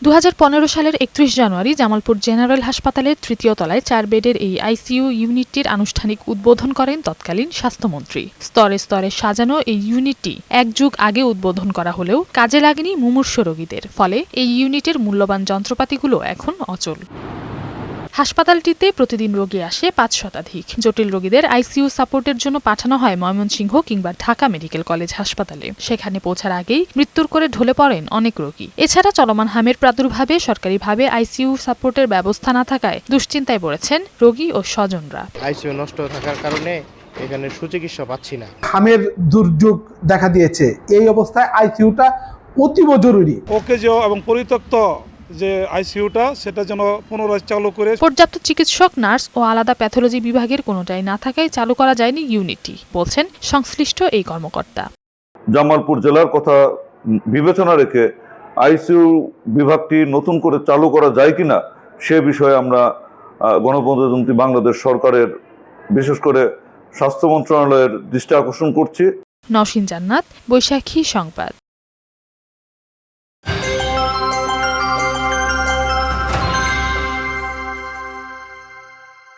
2015 সালের 31 জানুয়ারি জামালপুর জেনারেল হাসপাতালের তৃতীয় তলায় 4 বেডের এই আইসিইউ ইউনিটটির আনুষ্ঠানিক উদ্বোধন করেন তৎকালীন স্বাস্থ্যমন্ত্রী। স্তরে স্তরে সাজানো এই ইউনিটটি এক যুগ আগে উদ্বোধন করা হলেও কাজে লাগেনি মুমূর্ষু রোগীদের, ফলে এই ইউনিটের মূল্যবান যন্ত্রপাতিগুলো এখন অচল। হাসপাতালটিতে প্রতিদিন রোগী আসে 5 শতাধিক। জটিল রোগীদের আইসিইউ সাপোর্টের জন্য পাঠানো হয় ময়মনসিংহ কিংবা ঢাকা মেডিকেল কলেজ হাসপাতালে। সেখানে পৌঁছার আগেই মৃত্যুর করে ঢলে পড়েন অনেক রোগী। এছাড়া চলমান হামের প্রাদুর্ভাবে সরকারিভাবে আইসিইউ সাপোর্টের ব্যবস্থা না থাকায় দুশ্চিন্তায় পড়েছেন রোগী ও স্বজনরা। আইসিইউ নষ্ট থাকার কারণে এখানে সুচিকিৎসা পাচ্ছি না। হামের দুর্যোগ দেখা দিয়েছে, এই অবস্থায় আইসিইউটা অতীব জরুরি। ওকেজ এবং পরিত্যক্ত যে আইসিইউটা সেটা যেন পুনরায় চালু করে পর্যাপ্ত চিকিৎসক, নার্স ও আলাদা প্যাথোলজি বিভাগের কোনোটাই না থাকায় চালু করা যায়নি ইউনিটটি, বলছেন সংশ্লিষ্ট এই কর্মকর্তা। জামালপুর জেলার কথা বিবেচনা রেখে আইসিইউ বিভাগটি নতুন করে চালু করা যায় কিনা সে বিষয়ে আমরা গণপ্রজাতন্ত্রী বাংলাদেশ সরকারের, বিশেষ করে স্বাস্থ্য মন্ত্রণালয়ের দৃষ্টি আকর্ষণ করছি। নওশীন জান্নাত, বৈশাখী সংবাদ।